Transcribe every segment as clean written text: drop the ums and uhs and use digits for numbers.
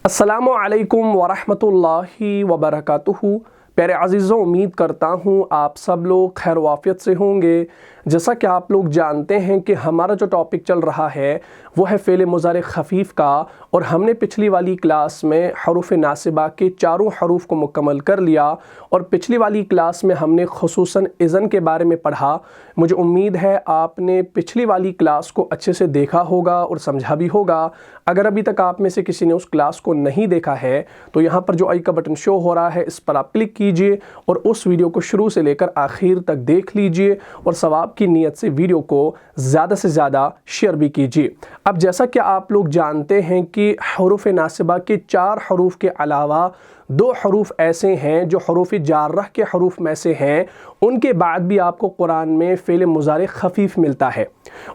अस्सलामु अलैकुम वरहमतुल्लाहि वबरकातुहू। प्यारे अज़ीज़ों, उम्मीद करता हूँ आप सब लोग खैर वाफ़ियत से होंगे। जैसा कि आप लोग जानते हैं कि हमारा जो टॉपिक चल रहा है वो है फ़ेल मुज़ारे ख़फ़ीफ़ का, और हमने पिछली वाली क्लास में हरूफ़ नासिबा के चारों हरूफ़ को मुकम्मल कर लिया, और पिछली वाली क्लास में हमने ख़ुसूसन इज़न के बारे में पढ़ा। मुझे उम्मीद है आपने पिछली वाली क्लास को अच्छे से देखा होगा और समझा भी होगा। अगर अभी तक आप में से किसी ने उस क्लास को नहीं देखा है तो यहाँ पर जो आई का बटन शो हो रहा है इस पर आप क्लिक कीजिए और उस वीडियो को शुरू से लेकर आखिर तक देख लीजिए, और सवाब की नीयत से वीडियो को ज़्यादा से ज़्यादा शेयर भी कीजिए। अब जैसा कि आप लोग जानते हैं कि हरूफ़ नासिबा के 4 हरूफ़ के अलावा 2 हरूफ़ ऐसे हैं जो हरूफ़ जारह के हरूफ़ में से हैं, उनके बाद भी आपको कुरान में फ़ेल मुज़ारे ख़फ़ीफ़ मिलता है।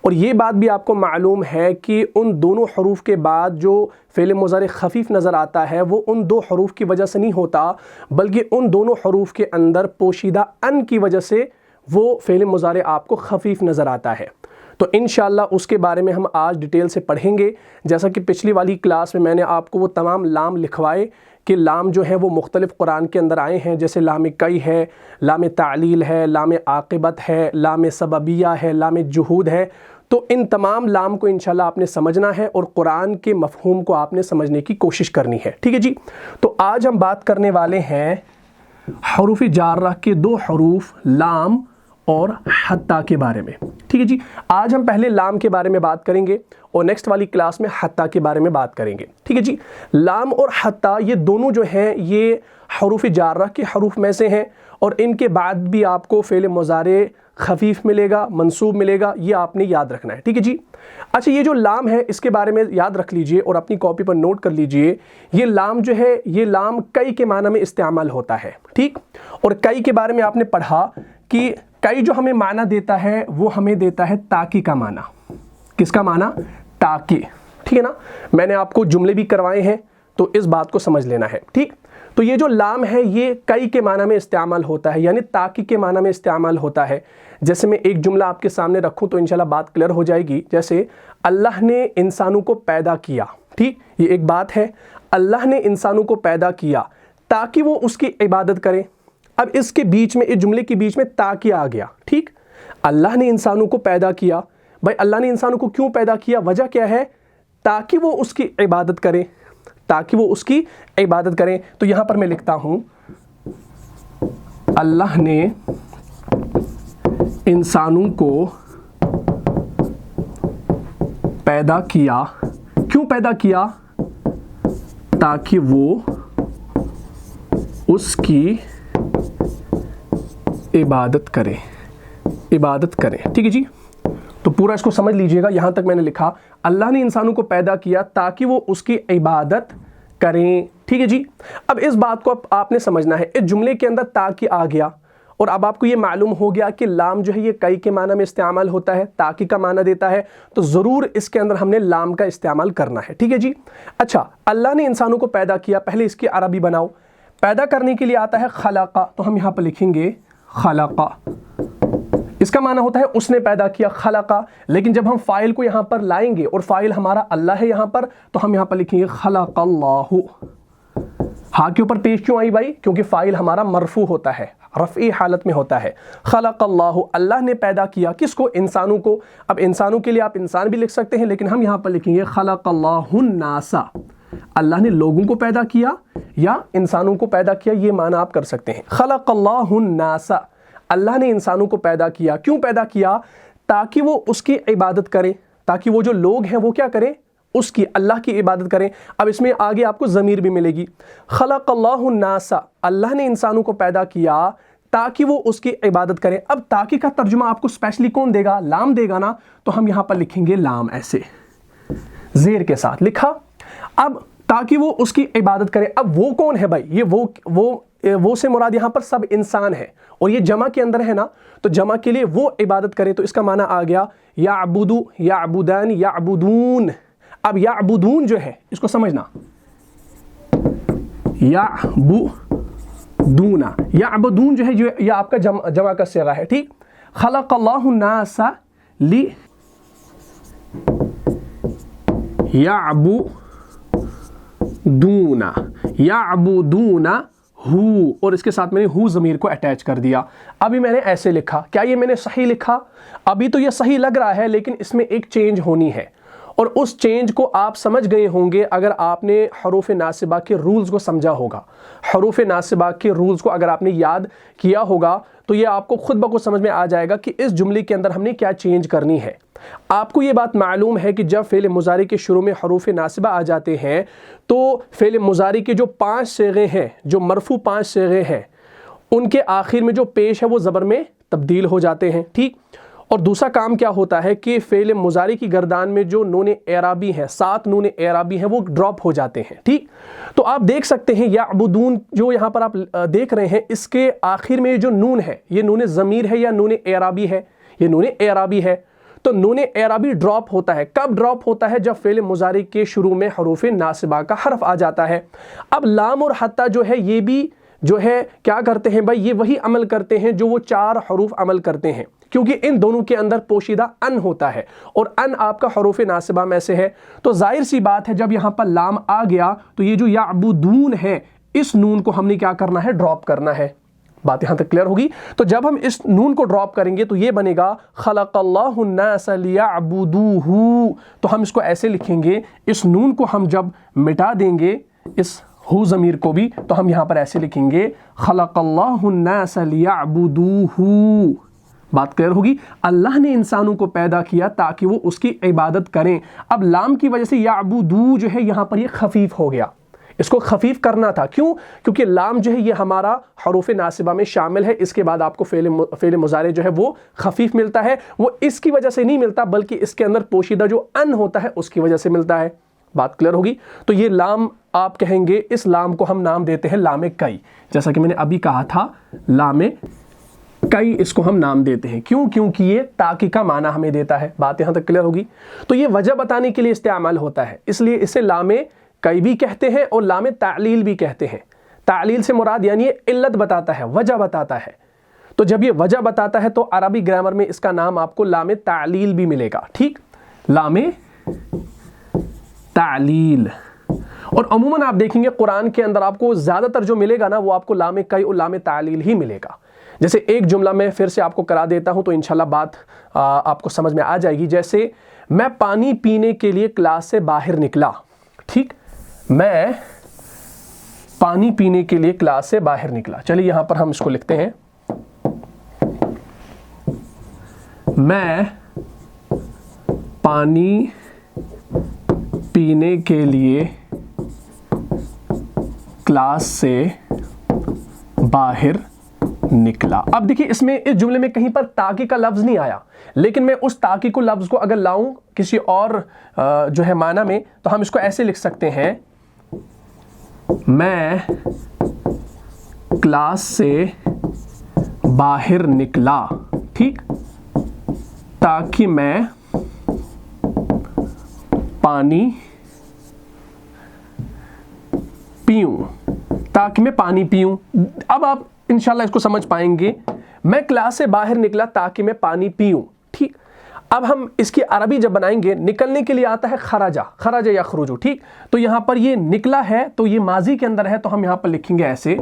और ये बात भी आपको मालूम है कि उन दोनों हरूफ़ के बाद जो फ़ेल मुज़ारे ख़फ़ीफ़ नज़र आता है वो उन 2 हरूफ़ की वजह से नहीं होता, बल्कि उन दोनों हरूफ़ के अंदर पोशीदा अन की वजह से वो फ़ेल मुज़ारे आपको ख़फ़ीफ़ नज़र आता है। तो इंशाअल्लाह उसके बारे में हम आज डिटेल से पढ़ेंगे। जैसा कि पिछली वाली क्लास में मैंने आपको वो तमाम लाम लिखवाए कि लाम जो है वो मुख्तलिफ़ कुरान के अंदर आए हैं, जैसे लाम कई है, लाम तालील है, लाम आक़िबत है, लाम सबबिया है, लाम जुहूद है। तो इन तमाम लाम को इंशाल्लाह आपने समझना है और कुरान के मफ़हूम को आपने समझने की कोशिश करनी है। ठीक है जी। तो आज हम बात करने वाले हैं हरूफ़ जारह के 2 हरूफ़ लाम और हत्ता के बारे में। ठीक है जी। आज हम पहले लाम के बारे में बात करेंगे और नेक्स्ट वाली क्लास में हत्ता के बारे में बात करेंगे। ठीक है जी। लाम और हत्ता ये दोनों जो हैं ये हरूफ़ जारह के हरूफ़ में से हैं, और इनके बाद भी आपको फ़ेल मुज़ारे ख़फ़ीफ़ मिलेगा, मंसूब मिलेगा, ये आपने याद रखना है। ठीक है जी। अच्छा, ये जो लाम है इसके बारे में याद रख लीजिए और अपनी कॉपी पर नोट कर लीजिए। ये लाम जो है ये लाम कई के माना में इस्तेमाल होता है। ठीक। और कई के बारे में आपने पढ़ा कि कई जो हमें माना देता है वो हमें देता है ताकि का माना। किसका माना? ताकि। ठीक है ना। मैंने आपको जुमले भी करवाए हैं तो इस बात को समझ लेना है। ठीक। तो ये जो लाम है ये कई के माना में इस्तेमाल होता है, यानी ताकि के माना में इस्तेमाल होता है। जैसे मैं एक जुमला आपके सामने रखूं तो इंशाल्लाह बात क्लियर हो जाएगी। जैसे अल्लाह ने इंसानों को पैदा किया। ठीक। ये एक बात है, अल्लाह ने इंसानों को पैदा किया ताकि वो उसकी इबादत करें। अब इसके बीच में, इस जुमले के बीच में ताकि आ गया। ठीक। अल्लाह ने इंसानों को पैदा किया। भाई अल्लाह ने इंसानों को क्यों पैदा किया? वजह क्या है? ताकि वो उसकी इबादत करें, ताकि वो उसकी इबादत करें। तो यहां पर मैं लिखता हूं अल्लाह ने इंसानों को पैदा किया। क्यों पैदा किया? ताकि वो उसकी इबादत करें, इबादत करें। ठीक है जी। तो पूरा इसको समझ लीजिएगा। यहां तक मैंने लिखा अल्लाह ने इंसानों को पैदा किया ताकि वो उसकी इबादत करें। ठीक है जी। अब इस बात को आपने समझना है। इस जुमले के अंदर ताकि आ गया, और अब आपको ये मालूम हो गया कि लाम जो है ये कई के माना में इस्तेमाल होता है, ताकि का माना देता है, तो ज़रूर इसके अंदर हमने लाम का इस्तेमाल करना है। ठीक है जी। अच्छा, अल्लाह ने इंसानों को पैदा किया, पहले इसकी अरबी बनाओ। पैदा करने के लिए आता है खलाका, तो हम यहाँ पर लिखेंगे खलाका। इसका माना होता है उसने पैदा किया, खलाका। लेकिन जब हम फाइल को यहाँ पर लाएंगे और फाइल हमारा अल्लाह है यहाँ पर, तो हम यहाँ पर लिखेंगे खलक़ल्लाहु। हाँ के ऊपर पेश क्यों आई भाई? क्योंकि फाइल हमारा मरफू होता है, रफ़ी हालत में होता है। खलक़ल्लाहु, अल्लाह ने पैदा किया। किसको? इंसानों को। अब इंसानों के लिए आप इंसान भी लिख सकते हैं, लेकिन हम यहाँ पर लिखेंगे खलक़ल्लाहुन्नासा। अल्लाह ने लोगों को पैदा किया या इंसानों को पैदा किया, ये माना आप कर सकते हैं। खलक़ल्लाहुन्नासा, अल्लाह ने इंसानों को पैदा किया। क्यों पैदा किया? ताकि वो उसकी इबादत करें, ताकि वो जो लोग हैं वो क्या करें? उसकी, अल्लाह की इबादत करें। अब इसमें आगे आपको ज़मीर भी मिलेगी। खलक़ल्लाहुन्नासा, अल्लाह ने इंसानों को पैदा किया ताकि वो उसकी इबादत करें। अब ताकि का तर्जुमा आपको स्पेशली कौन देगा? लाम देगा ना। तो हम यहाँ पर लिखेंगे लाम, ऐसे ज़ेर के साथ लिखा। अब ताकि वो उसकी इबादत करें। अब वो कौन है भाई? ये वो से मुराद यहाँ पर सब इंसान है, और ये जमा के अंदर है ना, तो जमा के लिए वो इबादत करे, तो इसका माना आ गया याअबुदु, याअबुदान, याअबुदून। अब याअबुदून जो है इसको समझना, याअबुदूना, याअबुदून जो है ये आपका जमा का सिगा है। ठीक। खलक़ल्लाहुन्नासा लि याअबुदून दूना, याबुदूना हु, और इसके साथ मैंने हु ज़मीर को अटैच कर दिया। अभी मैंने ऐसे लिखा, क्या ये मैंने सही लिखा? अभी तो ये सही लग रहा है, लेकिन इसमें एक चेंज होनी है, और उस चेंज को आप समझ गए होंगे अगर आपने हरूफ नासिबा के रूल्स को समझा होगा। हरूफ नासिबा के रूल्स को अगर आपने याद किया होगा तो ये आपको खुद ब खुद समझ में आ जाएगा कि इस जुमले के अंदर हमने क्या चेंज करनी है। आपको ये बात मालूम है कि जब फ़ेल मुज़ारी के शुरू में हरूफ नासिबा आ जाते हैं तो फ़ेल मुज़ारी के जो 5 सिगे हैं, जो मरफू 5 सिगे हैं, उनके आखिर में जो पेश है वो ज़बर में तब्दील हो जाते हैं। ठीक। और दूसरा काम क्या होता है कि फ़ेल मुज़ारी की गर्दान में जो नून एराबी हैं, 7 नून एराबी हैं, वो ड्रॉप हो जाते हैं। ठीक। तो आप देख सकते हैं याबुदून जो यहाँ पर आप देख रहे हैं, इसके आखिर में जो नून है, ये नून ज़मीर है या नून एराबी है? ये नून एराबी है। तो नून एराबी ड्रॉप होता है। कब ड्रॉप होता है? जब फ़ेल मुज़ारी के शुरू में हरूफ नासिबा का हर्फ आ जाता है। अब लाम और हत्ता जो है, ये भी जो है क्या करते हैं भाई, ये वही अमल करते हैं जो वो 4 हरूफ अमल करते हैं, क्योंकि इन दोनों के अंदर पोशीदा अन होता है और अन आपका हरूफ नासिबा में से है। तो जाहिर सी बात है जब यहाँ पर लाम आ गया तो ये जो याबुदून है, इस नून को हमने क्या करना है? ड्रॉप करना है। बात यहाँ तक क्लियर होगी? तो जब हम इस नून को ड्रॉप करेंगे तो ये बनेगा खलक़ल्लाहुन्नास लियअबुदूहु। तो हम इसको ऐसे लिखेंगे, इस नून को हम जब मिटा देंगे, इस हु ज़मीर को भी, तो हम यहाँ पर ऐसे लिखेंगे खलक़ल्लाहुन्नास लियअबुदूहु। बात क्लियर होगी? अल्लाह ने इंसानों को पैदा किया ताकि वो उसकी इबादत करें। अब लाम की वजह से याबुदू जो है यहाँ पर ये खफीफ हो गया, इसको खफीफ करना था। क्यों? क्योंकि लाम जो है ये हमारा हरूफ नासिबा में शामिल है। इसके बाद आपको फ़ेल मुज़ारे जो है वो खफीफ मिलता है। वो इसकी वजह से नहीं मिलता, बल्कि इसके अंदर पोशीदा जो अन होता है उसकी वजह से मिलता है। बात क्लियर होगी? तो ये लाम आप कहेंगे, इस लाम को हम नाम देते हैं लाम कई। जैसा कि मैंने अभी कहा था, लाम कई इसको हम नाम देते हैं। क्यों? क्योंकि ये ताकी का माना हमें देता है। बात यहाँ तक क्लियर होगी? तो ये वजह बताने के लिए इस्तेमाल होता है, इसलिए इसे लाम कई भी कहते हैं और लाम तालील भी कहते हैं। तालील से मुराद यानी ये इल्लत बताता है, वजह बताता है। तो जब ये वजह बताता है तो अरबी ग्रामर में इसका नाम आपको लाम तालील भी मिलेगा। ठीक, लाम तालील। और अमूमन आप देखेंगे कुरान के अंदर आपको ज़्यादातर जो मिलेगा ना, वो आपको लाम कई और लाम तालील ही मिलेगा। जैसे एक जुमला मैं फिर से आपको करा देता हूं तो इंशाल्लाह बात आपको समझ में आ जाएगी। जैसे मैं पानी पीने के लिए क्लास से बाहर निकला। ठीक, मैं पानी पीने के लिए क्लास से बाहर निकला। चलिए यहां पर हम इसको लिखते हैं, मैं पानी पीने के लिए क्लास से बाहर निकला। अब देखिए इसमें, इस जुमले में कहीं पर ताकी का लफ्ज़ नहीं आया, लेकिन मैं उस ताकी को लफ्ज़ को अगर लाऊं किसी और जो है माना में, तो हम इसको ऐसे लिख सकते हैं, मैं क्लास से बाहर निकला। ठीक, ताकि मैं पानी पीऊं, ताकि मैं पानी पीऊं। अब आप इंशाल्लाह इसको समझ पाएंगे। मैं क्लास से बाहर निकला ताकि मैं पानी पीऊं। ठीक, अब हम इसकी अरबी जब बनाएंगे, निकलने के लिए आता है खराजा, खराजा या खरूजू। ठीक, तो यहां पर ये निकला है तो ये माजी के अंदर है, तो हम यहां पर लिखेंगे ऐसे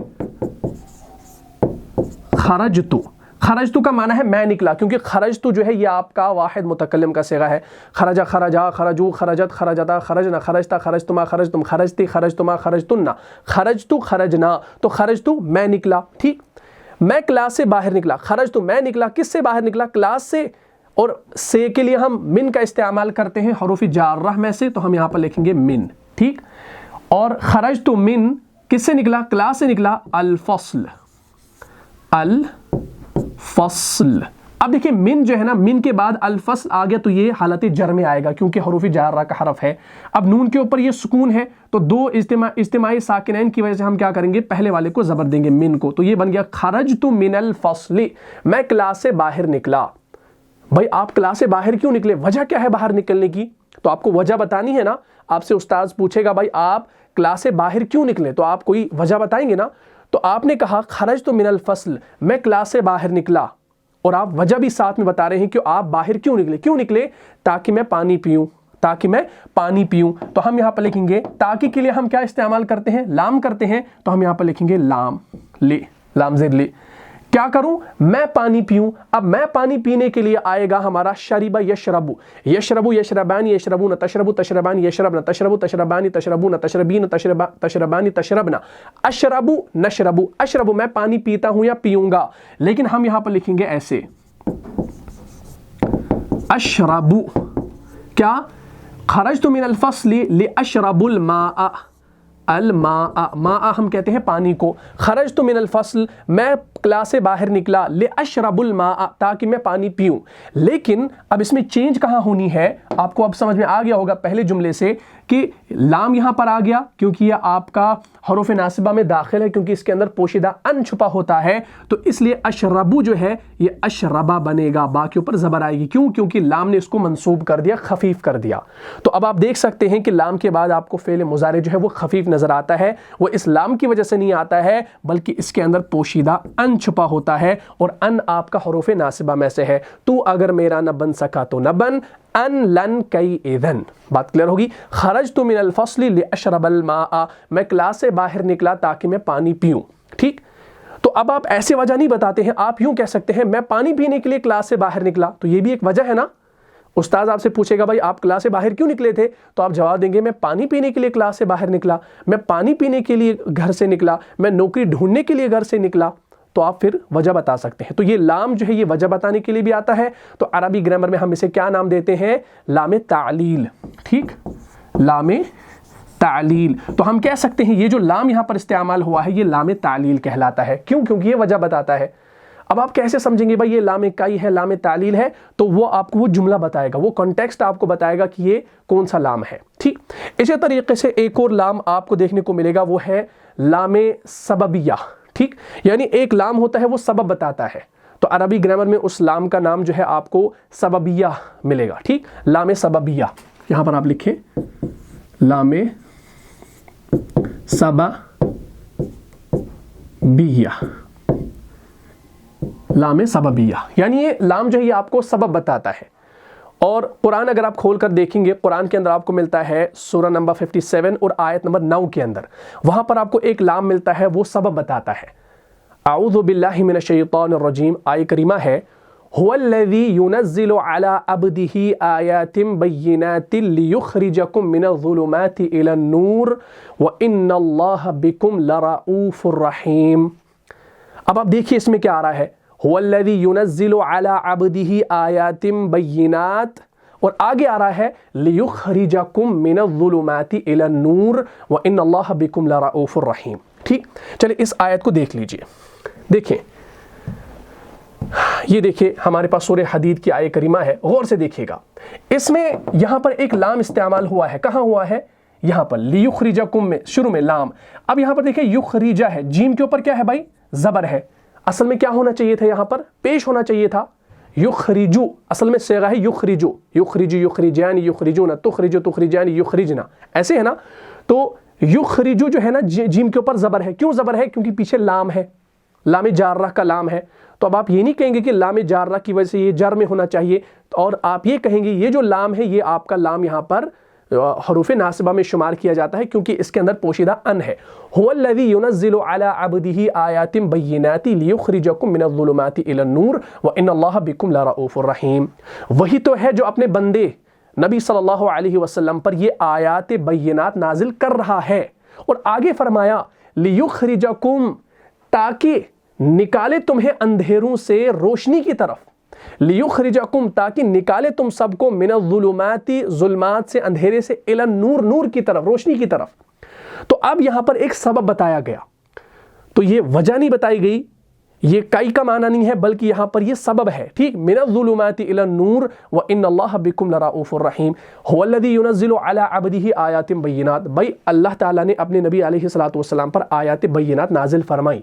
खरजतु। खरजतु का माना है मैं निकला, क्योंकि खरजतु जो है ये आपका वाहिद मुतकल्लिम का सिगा है। खरजा, खरजा, खरजू, खरजत, खरजता, खरजना, खरजता, खरजतुमा, खरजतुम, खरजती, खरजतुमा, खरजतुन्ना, खरजतु, खरजना। तो खरजतु मैं निकला। ठीक, मैं क्लास से बाहर निकला। खरजतु मैं निकला, किससे बाहर निकला? क्लास से। और से के लिए हम मिन का इस्तेमाल करते हैं हरूफ जारह में से, तो हम यहाँ पर लिखेंगे मिन। ठीक, और खरजतु मिन किससे निकला? क्लास से निकला। अल फस्ल, अल फस्ल। अब देखिए मिन जो है ना, मिन के बाद अल फस्ल आ गया तो ये हालत जर में आएगा, क्योंकि हरूफ जारह का हरफ है। अब नून के ऊपर ये सुकून है, तो दो इज्तिमाई साकिनैन की वजह से हम क्या करेंगे, पहले वाले को ज़बर देंगे मिन को, तो ये बन गया खरजतु मिनल फस्ल, मैं क्लास से बाहर निकला। भाई आप क्लास से बाहर क्यों निकले? वजह क्या है बाहर निकलने की? तो आपको वजह बतानी है ना। आपसे उस्ताद पूछेगा भाई आप क्लास से बाहर क्यों निकले, तो आप कोई वजह बताएंगे ना। तो आपने कहा खरजतु मिनल फस्ल, मैं क्लास से बाहर निकला, और आप वजह भी साथ में बता रहे हैं कि आप बाहर क्यों निकले। क्यों निकले? ताकि मैं पानी पीऊं, تاکہ میں پانی پیوں. تو ہم یہاں پر لکھیں گے تاکہ کے لیے ہم کیا استعمال کرتے ہیں؟ لام کرتے ہیں. تو ہم یہاں پر لکھیں گے لام لے، لام زید لے. کیا کروں؟ میں پانی پیوں. اب میں پانی پینے کے لیے آئے گا ہمارا شرب یشربو، یشربو یشربان یشربون تشربو تشربان یشربن تشربو تشربان تشربون تشربین تشربان تشربنا اشربو نشربو. اشربو میں پانی پیتا ہوں یا پیوں گا، لیکن ہم یہاں پر لکھیں گے ایسے اشربو. کیا؟ خرجت من الفصل لاشرب الماء. الماء، ماء ہم کہتے ہیں پانی کو. خرجت من الفصل، میں کلاس سے باہر نکلا، لاشرب الماء تاکہ میں پانی پیوں. لیکن اب اس میں چینج کہاں ہونی ہے؟ آپ کو اب سمجھ میں آ گیا ہوگا پہلے جملے سے کہ لام یہاں پر آ گیا کیونکہ یہ آپ کا حروف ناصبہ میں داخل ہے، کیونکہ اس کے اندر پوشیدہ ان چھپا ہوتا ہے. تو اس لیے اشربو جو ہے یہ اشربا بنے گا، با کے اوپر زبر آئے گی. کیوں؟ کیونکہ لام نے اس کو منصوب کر دیا، خفیف کر دیا. تو اب آپ دیکھ سکتے ہیں کہ لام کے بعد آپ کو فعل مضارع جو ہے وہ خفیف نظر آتا ہے. وہ اس لام کی وجہ سے نہیں آتا ہے بلکہ اس کے اندر پوشیدہ ان چھپا ہوتا ہے، اور ان آپ کا حروف ناصبہ میں سے ہے. تو اگر میرا نہ بن سکا تو نہ بن، ان لن کئی اذن. بات کلیئر ہوگی؟ خرجت من الفصل لاشرب الماء، میں کلاس سے باہر نکلا تاکہ میں پانی پیوں. ٹھیک؟ تو اب آپ ایسے وجہ نہیں بتاتے ہیں، آپ یوں کہہ سکتے ہیں میں پانی پینے کے لیے کلاس سے باہر نکلا. تو یہ بھی ایک وجہ ہے نا. استاد آپ سے پوچھے گا بھائی آپ کلاس سے باہر کیوں نکلے تھے؟ تو آپ جواب دیں گے میں پانی پینے کے لیے کلاس سے باہر نکلا، میں پانی پینے کے لیے گھر سے نکلا، میں نوکری ڈھونڈنے کے لیے گھر سے نکلا. تو آپ پھر وجہ بتا سکتے ہیں. تو یہ لام جو ہے یہ وجہ بتانے کے لیے بھی آتا ہے. تو عربی گرامر میں ہم اسے کیا نام دیتے ہیں؟ لام تعلیل. ٹھیک؟ لام تعلیل. تو ہم کہہ سکتے ہیں یہ جو لام یہاں پر استعمال ہوا ہے یہ لام تعلیل کہلاتا ہے. کیوں؟ کیونکہ یہ وجہ بتاتا ہے. اب آپ کیسے سمجھیں گے بھائی یہ لام کائی ہے، لام تعلیل ہے؟ تو وہ آپ کو وہ جملہ بتائے گا، وہ کانٹیکسٹ آپ کو بتائے گا کہ یہ کون سا لام ہے. ٹھیک؟ اسی طریقے سے ایک اور لام آپ کو دیکھنے کو ملے گا، وہ ہے لام سببیہ. ٹھیک؟ یعنی ایک لام ہوتا ہے وہ سبب بتاتا ہے. تو عربی گرامر میں اس لام کا نام جو ہے آپ کو سببیہ ملے گا. ٹھیک؟ لام سببیہ. یہاں پر آپ لکھیں لام سببیہ. لام سببیہ یعنی یہ لام جو ہے یہ آپ کو سبب بتاتا ہے. اور قرآن اگر آپ کھول کر دیکھیں گے، قرآن کے اندر آپ کو ملتا ہے سورہ نمبر 57 اور آیت نمبر 9 کے اندر، وہاں پر آپ کو ایک لام ملتا ہے وہ سبب بتاتا ہے. اعوذ باللہ من الشیطان الرجیم آیت کریمہ ہے هو الذی ينزل على عبده آیات بینات لیخرجکم من الظلمات الى النور وان اللہ بکم لرؤوف الرحیم. اب آپ دیکھیے اس میں کیا آ رہا ہے، هو الذی ينزل على عبده آیات بینات، اور آگے آ رہا ہے لیخرجکم من الظلمات الى النور وان اللہ بکم لرؤوف الرحیم. ٹھیک؟ چلے اس آیت کو دیکھ لیجئے. دیکھیں یہ دیکھیں ہمارے پاس سورہ حدید کی آیت کریمہ ہے، غور سے دیکھیے گا. اس میں یہاں پر ایک لام استعمال ہوا ہے. کہاں ہوا ہے؟ یہاں پر لیخرجکم میں شروع میں لام. اب یہاں پر دیکھیں یخرجہ ہے، جیم کے اوپر کیا ہے بھائی؟ زبر ہے. اصل میں کیا ہونا چاہیے تھا؟ یہاں پر پیش ہونا چاہیے تھا یخرجو. اصل میں صیغہ ہے یخرجو، یخرجو یخرجان یخرجون تخرجو تخرجان یخرجنا، ایسے ہے نا. تو یخرجو جو ہے نا جیم کے اوپر زبر ہے. کیوں زبر ہے؟ کیونکہ پیچھے لام ہے، لام جارہ کا لام ہے. تو اب آپ یہ نہیں کہیں گے کہ لام جارہ کی وجہ سے یہ جر میں ہونا چاہیے، اور آپ یہ کہیں گے یہ جو لام ہے یہ آپ کا لام یہاں پر حروف ناصبہ میں شمار کیا جاتا ہے کیونکہ اس کے اندر پوشیدہ ان ہے. هو الذی ينزل على عبده آیات بینات لیخرجکم من الظلمات الى النور وان اللہ بکم لرؤوف الرحیم. وہی تو ہے جو اپنے بندے نبی صلی اللہ علیہ وسلم پر یہ آیات بینات نازل کر رہا ہے. اور آگے فرمایا لیخرجکم، تاکہ نکالے تمہیں اندھیروں سے روشنی کی طرف، لیخرجکم تاکہ نکالے تم سب کو من الظلمات، ظلمات سے، اندھیرے سے، الی النور، نور کی طرف، روشنی کی طرف. تو اب یہاں پر ایک سبب بتایا گیا، تو یہ وجہ نہیں بتائی گئی، یہ کئی کا معنی نہیں ہے بلکہ یہاں پر یہ سبب ہے. ٹھیک؟ من الظلمات الی النور وان اللہ بکم لرؤوف الرحیم. هو الذی ينزل على عبده آیات بینات. بھائی اللہ تعالیٰ نے اپنے نبی علیہ الصلوۃ والسلام پر آیات بینات نازل فرمائی.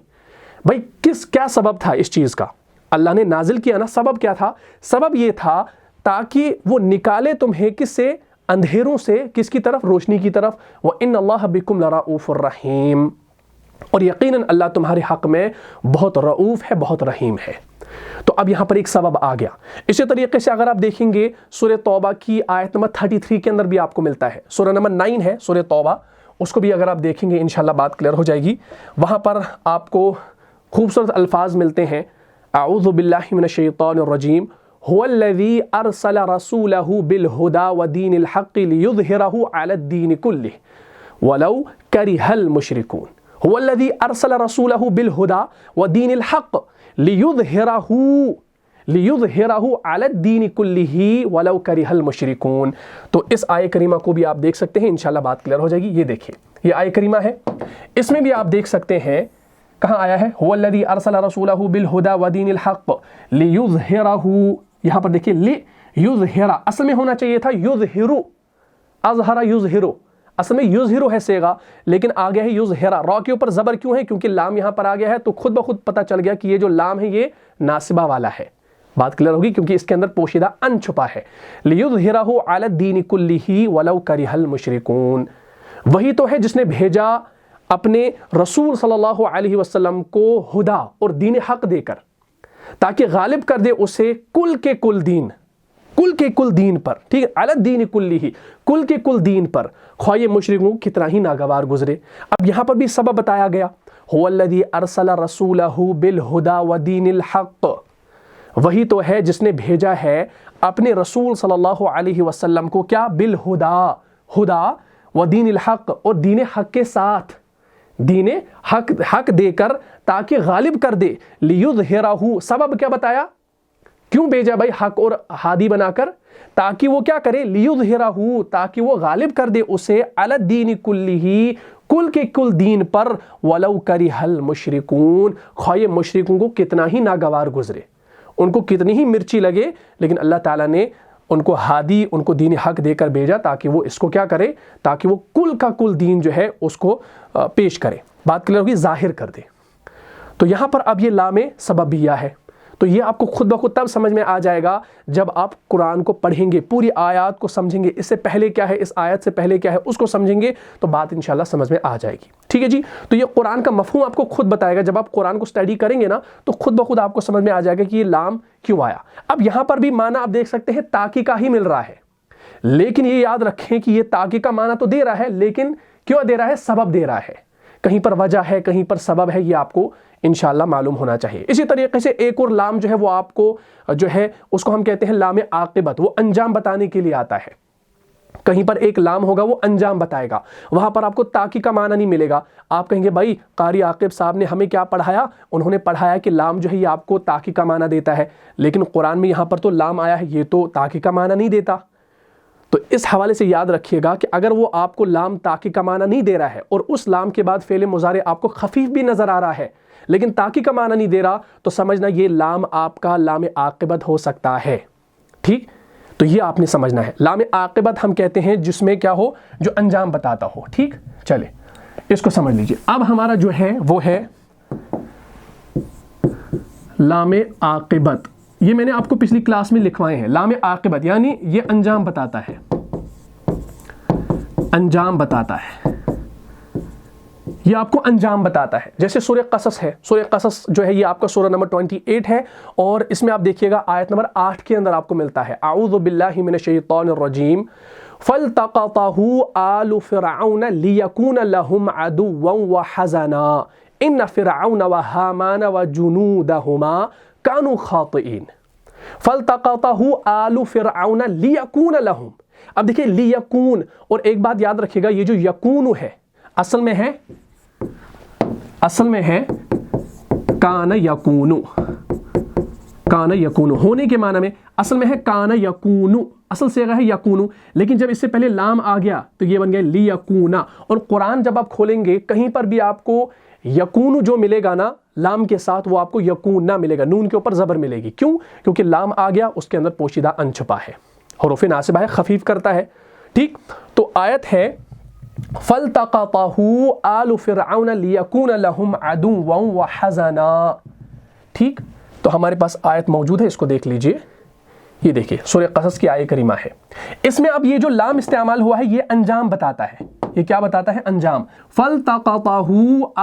بھائی کیا سبب تھا اس چیز کا؟ اللہ نے نازل کیا نا، سبب کیا تھا؟ سبب یہ تھا تاکہ وہ نکالے تمہیں کس سے؟ اندھیروں سے، کس کی طرف؟ روشنی کی طرف. وَإِنَّ اللَّهَ بِكُمْ لَرَؤُوفٌ رَحِيمٌ، اور یقیناً اللہ تمہارے حق میں بہت رؤوف ہے، بہت رحیم ہے. تو اب یہاں پر ایک سبب آ گیا. اسی طریقے سے اگر آپ دیکھیں گے سورہ توبہ کی آیت نمبر 33 کے اندر بھی آپ کو ملتا ہے. سورہ نمبر 9 ہے سورہ توبہ, اس کو بھی اگر آپ دیکھیں گے انشاءاللہ بات کلیئر ہو جائے گی. وہاں پر آپ کو خوبصورت الفاظ ملتے ہیں, اعوذ باللہ من الشیطان الرجیم, هو الذی ارسل رسولہ بالہدی ودین الحق لیظہرہ علی الدین کلہ ولو کرہ المشرکون. هو الذی ارسل رسولہ بالہدی ودین الحق لیظہرہ علی الدین کلہ ولو کرہ المشرکون. تو اس آیہ کریمہ کو بھی آپ دیکھ سکتے ہیں, انشاءاللہ بات کلیئر ہو جائے گی. یہ دیکھیں یہ آیہ کریمہ ہے, اس میں بھی آپ دیکھ سکتے ہیں کہاں آیا ہے, هو الذی ارسل رسولہ بالہدی ودین الحق لیظہرہ, یہاں پر دیکھیں لیظہرہ, اصل میں ہونا چاہیے تھا یظہر, اظہر یظہر, اصل میں یظہر ہے صیغہ, لیکن آ گیا ہے یظہرہ. را کے اوپر زبر کیوں ہے؟ کیونکہ لام یہاں پر آ گیا ہے, تو خود بخود پتہ چل گیا کہ یہ جو لام ہے یہ ناصبہ والا ہے. بات کلیئر ہوگی کیونکہ اس کے اندر پوشیدہ ان چھپا ہے. لیظہرہ علی الدین کلہ ولو کرہ المشرکون. وہی تو ہے جس نے بھیجا اپنے رسول صلی اللہ علیہ وسلم کو ہدا اور دین حق دے کر, تاکہ غالب کر دے اسے کل کے کل دین پر, ٹھیک ہے, علی الدین کلہ, کل کے کل دین پر, خواہ یہ مشرکوں کتنا ہی ناگوار گزرے. اب یہاں پر بھی سبب بتایا گیا, هو الذی ارسل رسولہ بالہدی ودین الحق, وہی تو ہے جس نے بھیجا ہے اپنے رسول صلی اللہ علیہ وسلم کو کیا, بالہدی, ہدا ودین الحق, اور دین حق کے ساتھ, دین حق دے کر تاکہ غالب کر دے, لیظہرہ, سبب کیا بتایا, کیوں بھیجا بھائی حق اور ہادی بنا کر, تاکہ وہ کیا کرے, لیظہرہ, تاکہ وہ غالب کر دے اسے, علی الدین کلہ, کل کے کل دین پر, ولو کرہ المشرکون, خواہ مشرکوں کو کتنا ہی ناگوار گزرے, ان کو کتنی ہی مرچی لگے, لیکن اللہ تعالیٰ نے ان کو ہادی, ان کو دین حق دے کر بھیجا تاکہ وہ اس کو کیا کرے, تاکہ وہ کل کا کل دین جو ہے اس کو پیش کرے. بات کلیئر ہوگی, ظاہر کر دے. تو یہاں پر اب یہ لام سببیہ ہے, تو یہ آپ کو خود بخود تب سمجھ میں آ جائے گا جب آپ قرآن کو پڑھیں گے, پوری آیات کو سمجھیں گے, اس سے پہلے کیا ہے, اس آیت سے پہلے کیا ہے, اس کو سمجھیں گے تو بات انشاءاللہ سمجھ میں آ جائے گی. ٹھیک ہے جی. تو یہ قرآن کا مفہوم آپ کو خود بتائے گا, جب آپ قرآن کو اسٹڈی کریں گے نا تو خود بخود آپ کو سمجھ میں آ جائے گا کہ یہ لام کیوں آیا. اب یہاں پر بھی معنی آپ دیکھ سکتے ہیں تاکید کا ہی مل رہا ہے, لیکن یہ یاد رکھیں کہ یہ تاکید کا معنی تو دے رہا ہے, لیکن کیوں دے رہا ہے, سبب دے رہا ہے, کہیں پر وجہ ہے کہیں پر سبب ہے, یہ آپ کو انشاءاللہ معلوم ہونا چاہیے. اسی طریقے سے ایک اور لام جو ہے وہ آپ کو جو ہے اس کو ہم کہتے ہیں لام عاقبت, وہ انجام بتانے کے لیے آتا ہے. کہیں پر ایک لام ہوگا وہ انجام بتائے گا, وہاں پر آپ کو تاکید کا معنی نہیں ملے گا. آپ کہیں گے بھائی قاری عاقب صاحب نے ہمیں کیا پڑھایا, انہوں نے پڑھایا کہ لام جو ہے یہ آپ کو تاکید کا معنی دیتا ہے, لیکن قرآن میں یہاں پر تو لام آیا ہے, یہ تو تاکید کا معنی نہیں دیتا. تو اس حوالے سے یاد رکھیے گا کہ اگر وہ آپ کو لام تاکید کا معنی نہیں دے رہا ہے اور اس لام کے بعد فعل مضارع آپ کو خفیف بھی نظر آ رہا ہے لیکن تاکید کا معنی نہیں دے رہا, تو سمجھنا یہ لام آپ کا لام عاقبت ہو سکتا ہے. ٹھیک, تو یہ آپ نے سمجھنا ہے. لام عاقبت ہم کہتے ہیں جس میں کیا ہو, جو انجام بتاتا ہو. ٹھیک, چلے اس کو سمجھ لیجئے. اب ہمارا جو ہے وہ ہے لام عاقبت, یہ میں نے آپ کو پچھلی کلاس میں لکھوائے ہیں. لام عاقبت یعنی یہ انجام بتاتا ہے, انجام بتاتا ہے, یہ آپ کو انجام بتاتا ہے. جیسے سورہ قصص ہے, سورہ قصص جو ہے یہ آپ کا سورہ نمبر 28 ہے, اور اس میں آپ دیکھیے گا آیت نمبر 8 کے اندر آپ کو ملتا ہے, اعوذ باللہ من الشیطان الرجیم, فَالْتَقَطَهُ آلُ فِرْعَوْنَ لِيَكُونَ لَهُمْ عَدُوًّا وَحَزَنًا إِنَّ فِرْعَوْنَ وَهَامَانَ وَجُنُودَهُمَا كَانُوا خَاطِئِينَ. فَالْتَقَطَهُ آلُ فِرْعَوْنَ لِيَكُونَ لَهُمْ. اب دیکھیں لیکون, اور ایک بات یاد رکھیے گا, یہ جو یکون ہے اصل میں ہے کان یکونو, کان یکونو ہونے کے معنی میں اصل میں ہے کان یکونو, اصل صیغہ ہے یکونو, لیکن جب اس سے پہلے لام آ گیا تو یہ بن گیا لیکونا. اور قرآن جب آپ کھولیں گے کہیں پر بھی آپ کو یکونو جو ملے گا نا لام کے ساتھ, وہ آپ کو یکون نہ ملے گا, نون کے اوپر زبر ملے گی. کیوں؟ کیونکہ لام آ گیا, اس کے اندر پوشیدہ ان چھپا ہے, حروف ناصبہ ہے, خفیف کرتا ہے. ٹھیک, تو آیت ہے فَالْتَقَطَهُ آلُ فِرْعَوْنَ لِيَكُونَ لَهُمْ عَدُوًّا وَحَزَنًا. ٹھیک, تو ہمارے پاس آیت موجود ہے, اس کو دیکھ لیجئے. یہ دیکھیے سورہ قصص کی آیت کریمہ ہے, اس میں اب یہ جو لام استعمال ہوا ہے یہ انجام بتاتا ہے. یہ کیا بتاتا ہے؟ انجام. فَالْتَقَطَهُ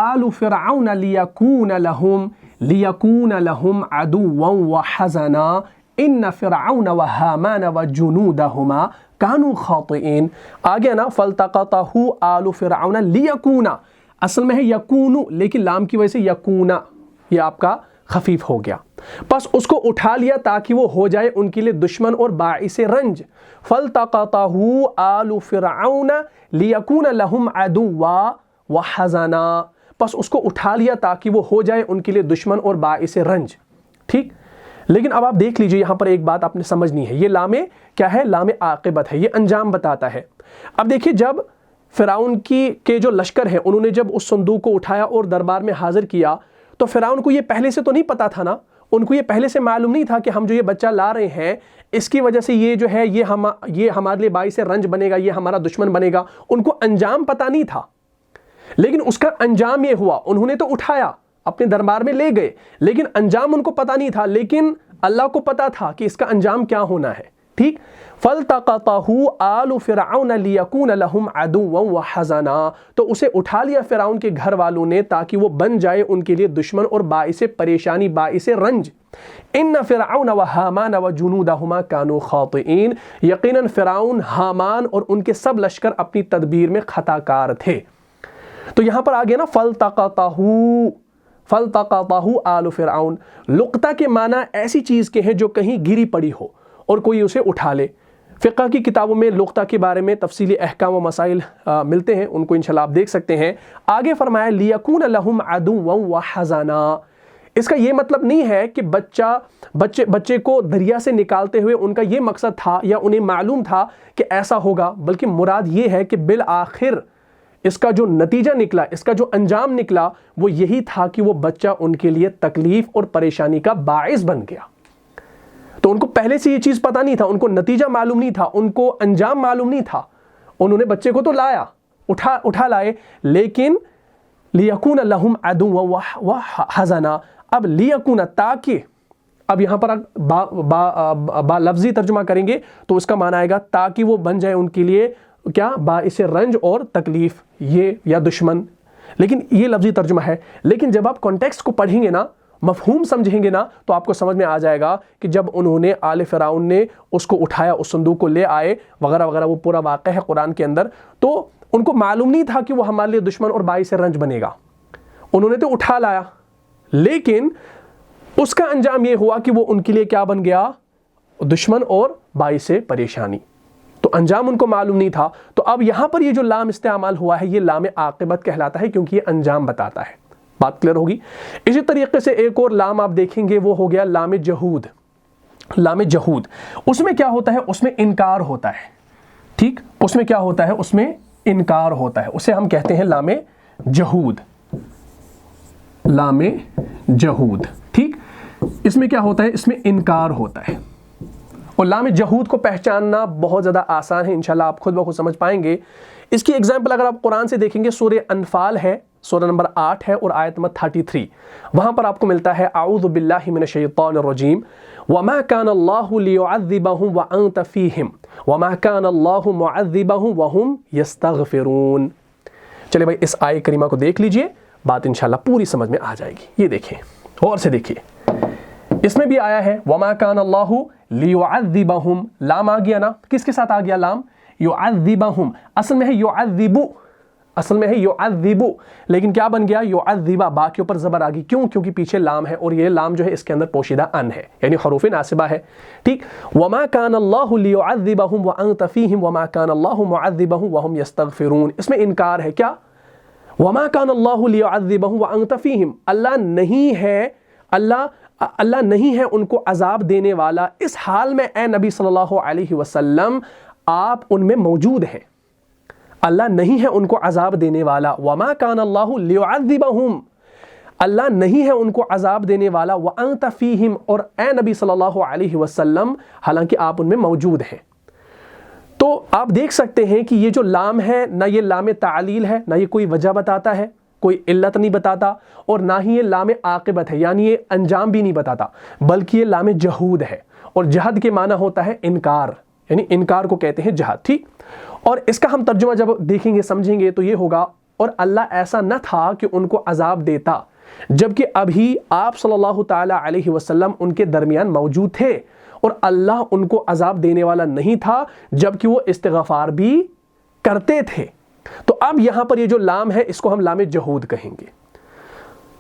آلُ فِرْعَوْنَ لِيَكُونَ لَهُمْ, लियकून लहुम अदुव्वन व हज़ना इन्न फ़िरऔन व हामान व जुनूदहुमा कानू खातिईन। आ गया ना, फ़ल्तक़तहु आलु फ़िरऔन लियकूना, असल में है यकूनु, लेकिन लाम की वजह से यकूना ये आपका खफीफ हो गया, बस उसको उठा लिया ताकि वो हो जाए उनके लिए दुश्मन और बाइस रंज। फ़ल्तक़तहु आलु फ़िरऔन लियकून लहुम अदुव्वा व हज़ना, बस उसको उठा लिया ताकि वो हो जाए उनके लिए दुश्मन और बाइस रंज। ठीक, लेकिन अब आप देख लीजिए यहाँ पर एक बात आपने समझनी है, ये लामे क्या है, लामे आक़िबत है, ये अंजाम बताता है। अब देखिए जब फ़िरऔन के जो लश्कर है उन्होंने जब उस संदूक को उठाया और दरबार में हाजिर किया, तो फ़िरऔन को ये पहले से तो नहीं पता था ना, उनको ये पहले से मालूम नहीं था कि हम जो ये बच्चा ला रहे हैं इसकी वजह से ये जो है ये हमारे लिए बाइस रंज बनेगा, ये हमारा दुश्मन बनेगा। उनको अंजाम पता नहीं था, लेकिन उसका अंजाम ये हुआ, उन्होंने तो उठाया अपने दरबार में ले गए, लेकिन अंजाम उनको पता नहीं था, लेकिन अल्लाह को पता था कि इसका अंजाम क्या होना है। ठीक, फ़ल्तक़तहु आलु फ़िरऔन लियकून लहुम अदुव्वन व हज़ना, तो उसे उठा लिया फ़िरऔन के घर वालों ने ताकि वो बन जाए उनके लिए दुश्मन और बाइस परेशानी, बाइस रंज। इन्न फ़िरऔन व हामान व जुनूदहुमा कानू खातिईन, यकीनन फ़िरऔन, हामान और उनके सब लश्कर अपनी तदबीर में खताकार थे। तो यहाँ पर आ गया ना फ़ल्तक़तहु आलु फ़िरऔन। लुक़ता के माना ऐसी चीज़ के हैं जो कहीं गिरी पड़ी हो और कोई उसे उठा ले। फ़िक़्ह की किताबों में लुक़ता के बारे में तफ़सीली अहकाम व मसाइल मिलते हैं, उनको इंशाल्लाह आप देख सकते हैं। आगे फरमाया लियकून लहुम अदुव्वन व हज़ना। इसका ये मतलब नहीं है कि बच्चे को दरिया से निकालते हुए उनका ये मकसद था या उन्हें मालूम था कि ऐसा होगा, बल्कि मुराद ये है कि बिल आखिर इसका जो नतीजा निकला, इसका जो अंजाम निकला, वो यही था कि वो बच्चा उनके लिए तकलीफ़ और परेशानी का बाइस बन गया। तो उनको पहले से ये चीज़ पता नहीं था, उनको नतीजा मालूम नहीं था, उनको अंजाम मालूम नहीं था। उन्होंने बच्चे को तो लाया, उठा लाए, लेकिन लियकून लहुम अदुव्वन व हज़ना। अब लियकून ताकि, अब यहाँ पर बा लफ्ज़ी तर्जुमा करेंगे तो उसका माना आएगा ताकि वो बन जाए उनके लिए क्या, बाइस रंज और तकलीफ़, ये या दुश्मन। लेकिन ये लफ्ज़ी तर्जुमा है, लेकिन जब आप कॉन्टेक्स्ट को पढ़ेंगे ना, मफ़हूम समझेंगे ना, तो आपको समझ में आ जाएगा कि जब उन्होंने आले फ़िरऔन ने उसको उठाया, उस संदूक को ले आए वगैरह वगैरह, वो पूरा वाक़या है कुरान के अंदर, तो उनको मालूम नहीं था कि वो हमारे लिए दुश्मन और बाइस रंज बनेगा। उन्होंने तो उठा लाया, लेकिन उसका अंजाम ये हुआ कि वो उनके लिए क्या बन गया, दुश्मन और बाइस परेशानी। तो अंजाम उनको मालूम नहीं था। तो अब यहाँ पर ये जो लाम इस्तेमाल हुआ है, ये लाम आक़िबत कहलाता है, क्योंकि ये अंजाम बताता है। बात क्लियर होगी। इसी तरीके से एक और लाम आप देखेंगे, वो हो गया लाम जहूद। लाम जहूद, उसमें क्या होता है, उसमें इनकार होता है। ठीक, उसमें क्या होता है, उसमें इनकार होता है, उसे हम कहते हैं लाम जहूद। लाम जहूद, ठीक, इसमें क्या होता है, इसमें इनकार होता है। और लाम जहूद को पहचानना बहुत ज़्यादा आसान है, इंशाल्लाह आप खुद ब खुद समझ पाएंगे। इसकी एग्जाम्पल अगर आप कुरान से देखेंगे, सूरह अनफाल है, सूरह नंबर 8 है और आयत नंबर 33, वहाँ पर आपको मिलता है अऊज़ु बिल्लाहि मिनश शैतानिर रजीम वमा कान अल्लाहु लियुअज़्ज़िबहुम व अंत फ़ीहिम वमा कान अल्लाहु मुअज़्ज़िबहुम व हुम यस्तग़फ़िरून। चलिए भाई, इस आयत करीमा को देख लीजिए, बात इंशाल्लाह पूरी समझ में आ जाएगी। ये देखिए, और से देखिए, इसमें भी आया है वमा कान अल्लाहु लियुअज़्ज़िबहुम, लाम आ गया ना, किसके साथ आ गया लाम, युअज़्ज़िबहुम। असल में है युअज़्ज़िबु, असल में है युअज़्ज़िबु, लेकिन क्या बन गया, युअज़्ज़िबा, बा के ऊपर ज़बर आ गई। क्यों? क्योंकि पीछे लाम है और ये लाम जो है इसके अंदर पोशीदा अन है, यानी हरूफ़ नासिबा है। ठीक, वमा कान अल्लाहु लियुअज़्ज़िबहुम व अंत फ़ीहिम वमा कान अल्लाहु मुअज़्ज़िबहुम व हुम यस्तग़फ़िरून। इसमें इनकार है, क्या, वमा कान अल्लाहु लियुअज़्ज़िबहुम व अंत फ़ीहिम, अल्लाह नहीं है, अल्लाह नहीं है उनको अजाब देने वाला, इस हाल में ए नबी सल्लल्लाहु अलैहि वसल्लम आप उनमें मौजूद हैं। अल्लाह नहीं है उनको अजाब देने वाला। वमा कान अल्लाहु लियुअज़्ज़िबहुम, अल्लाह नहीं है उनको अजाब देने वाला। व अंत फ़ीहिम, और ए नबी सल्लल्लाहु अलैहि वसल्लम हालांकि आप उनमें मौजूद हैं। तो आप देख सकते हैं कि ये जो लाम है, ना ये लाम तालील है, ना ये कोई वजह बताता है, कोई इल्लत नहीं बताता, और ना ही ये लाम आक़िबत है, यानी ये अंजाम भी नहीं बताता, बल्कि ये लाम जहूद है। और जहद के माना होता है इनकार, यानी इनकार को कहते हैं जहद। ठीक, और इसका हम तर्जुमा जब देखेंगे समझेंगे तो ये होगा, और अल्लाह ऐसा न था कि उनको अजाब देता, جبکہ ابھی آپ صلی اللہ تعالیٰ علیہ وسلم ان کے درمیان موجود تھے اور اللہ ان کو عذاب دینے والا نہیں تھا جبکہ وہ استغفار بھی کرتے تھے۔ تو اب یہاں پر یہ جو لام ہے اس کو ہم لام جہود کہیں گے۔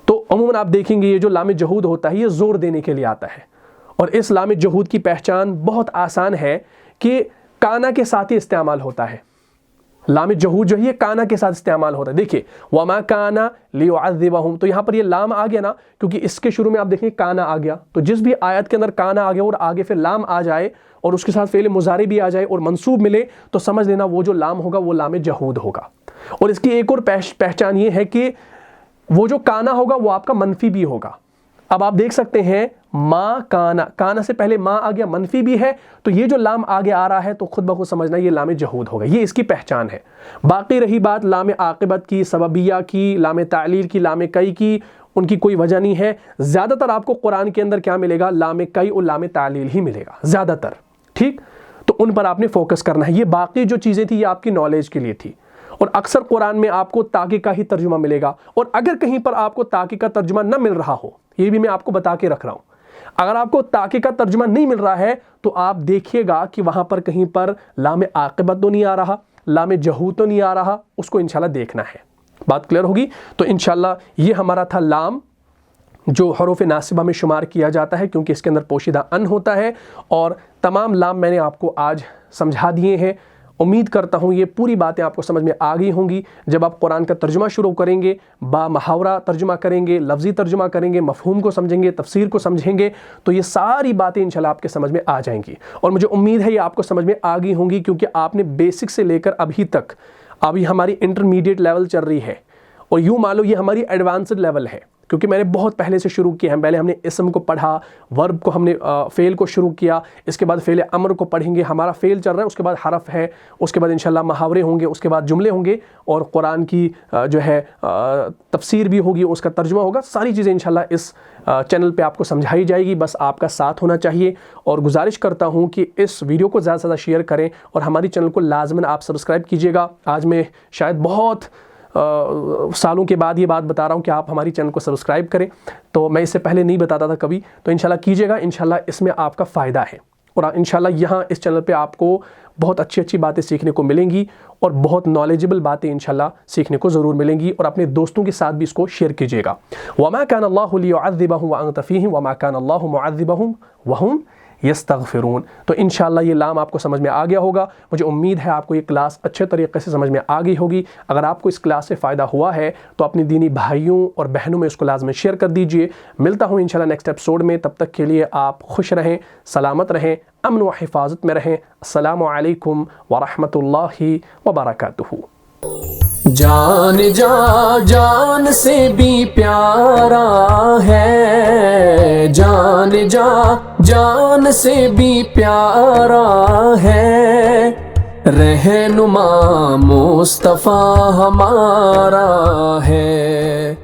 تو عموماً آپ دیکھیں گے یہ جو لام جہود ہوتا ہے یہ زور دینے کے لیے آتا ہے، اور اس لام جہود کی پہچان بہت آسان ہے کہ کانا کے ساتھ ہی استعمال ہوتا ہے۔ لام جہود جو ہے یہ کانا کے ساتھ استعمال ہوتا ہے۔ دیکھیے وما کانا لیعذبہم، تو یہاں پر یہ لام آ گیا نا، کیونکہ اس کے شروع میں آپ دیکھیں کانا آ گیا، تو جس بھی آیت کے اندر کانا آ گیا اور آگے پھر لام آ جائے اور اس کے ساتھ فعل مضارع بھی آ جائے اور منصوب ملے تو سمجھ لینا وہ جو لام ہوگا وہ لام جہود ہوگا۔ اور اس کی ایک اور پہچان یہ ہے کہ وہ جو کانا ہوگا وہ آپ کا منفی بھی ہوگا۔ اب آپ دیکھ سکتے ہیں ما کانا، کانا سے پہلے ما آ گیا، منفی بھی ہے، تو یہ جو لام آگے آ رہا ہے تو خود بخود سمجھنا یہ لام جہود ہوگا، یہ اس کی پہچان ہے۔ باقی رہی بات لام عاقبت کی، سببیہ کی، لام تعلیل کی، لام کئی کی، ان کی کوئی وجہ نہیں ہے۔ زیادہ تر آپ کو قرآن کے اندر کیا ملے گا؟ لام کئی اور لام تعلیل ہی ملے گا زیادہ تر، ٹھیک؟ تو ان پر آپ نے فوکس کرنا ہے۔ یہ باقی جو چیزیں تھی یہ آپ کی نالج کے لیے تھی، اور اکثر قرآن میں آپ کو تاکہ کا ہی ترجمہ ملے گا، اور اگر کہیں پر آپ کو تاکہ کا ترجمہ نہ مل رہا ہو، یہ بھی میں آپ کو بتا کے رکھ رہا ہوں، اگر آپ کو تاکہ کا ترجمہ نہیں مل رہا ہے تو آپ دیکھیے گا کہ وہاں پر کہیں پر لام عاقبت تو نہیں آ رہا، لام جہود تو نہیں آ رہا، اس کو انشاءاللہ دیکھنا ہے۔ بات کلیئر ہوگی؟ تو انشاءاللہ یہ ہمارا تھا لام جو حروف ناصبہ میں شمار کیا جاتا ہے، کیونکہ اس کے اندر پوشیدہ ان ہوتا ہے، اور تمام لام میں نے آپ کو آج سمجھا دیے ہیں۔ امید کرتا ہوں یہ پوری باتیں آپ کو سمجھ میں آ گئی ہوں گی۔ جب آپ قرآن کا ترجمہ شروع کریں گے، با محاورہ ترجمہ کریں گے، لفظی ترجمہ کریں گے، مفہوم کو سمجھیں گے، تفسیر کو سمجھیں گے، تو یہ ساری باتیں انشاءاللہ آپ کے سمجھ میں آ جائیں گی، اور مجھے امید ہے یہ آپ کو سمجھ میں آ گئی ہوں گی، کیونکہ آپ نے بیسک سے لے کر ابھی تک، ابھی ہماری انٹرمیڈیٹ لیول چل رہی ہے، اور یوں مان لو یہ ہماری ایڈوانسڈ لیول ہے، کیونکہ میں نے بہت پہلے سے شروع کیا ہے۔ پہلے ہم نے اسم کو پڑھا، ورب کو ہم نے فعل کو شروع کیا، اس کے بعد فعل امر کو پڑھیں گے، ہمارا فعل چل رہا ہے، اس کے بعد حرف ہے، اس کے بعد انشاءاللہ محاورے ہوں گے، اس کے بعد جملے ہوں گے، اور قرآن کی جو ہے تفسیر بھی ہوگی، اس کا ترجمہ ہوگا۔ ساری چیزیں انشاءاللہ اس چینل پہ آپ کو سمجھائی جائے گی، بس آپ کا ساتھ ہونا چاہیے، اور گزارش کرتا ہوں کہ اس ویڈیو کو زیادہ سے زیادہ شیئر کریں، اور ہماری چینل کو لازماً آپ سبسکرائب کیجیے گا۔ آج میں شاید بہت سالوں کے بعد یہ بات بتا رہا ہوں کہ آپ ہماری چینل کو سبسکرائب کریں، تو میں اس سے پہلے نہیں بتاتا تھا کبھی، تو انشاءاللہ کیجیے گا، انشاءاللہ اس میں آپ کا فائدہ ہے، اور انشاءاللہ یہاں اس چینل پہ آپ کو بہت اچھی اچھی باتیں سیکھنے کو ملیں گی، اور بہت نالجبل باتیں انشاءاللہ سیکھنے کو ضرور ملیں گی، اور اپنے دوستوں کے ساتھ بھی اس کو شیئر کیجیے گا۔ وَمَا كَانَ اللَّهُ لِيُعَذِّبَهُمْ وَأَنْتَ فِيهِمْ وَمَا كَانَ اللَّهُ مُعَذِّبَهُمْ وَهُمْ یستغفرون۔ تو انشاءاللہ یہ لام آپ کو سمجھ میں آ گیا ہوگا۔ مجھے امید ہے آپ کو یہ کلاس اچھے طریقے سے سمجھ میں آ گئی ہوگی۔ اگر آپ کو اس کلاس سے فائدہ ہوا ہے تو اپنی دینی بھائیوں اور بہنوں میں اس کو لازم شیئر کر دیجئے۔ ملتا ہوں انشاءاللہ نیکسٹ ایپیسوڈ میں، تب تک کے لیے آپ خوش رہیں، سلامت رہیں، امن و حفاظت میں رہیں۔ السلام علیکم ورحمۃ اللہ وبرکاتہ۔ جان جان سے بھی پیارا ہے، جان جان سے بھی پیارا ہے، رہنما مصطفیٰ ہمارا ہے۔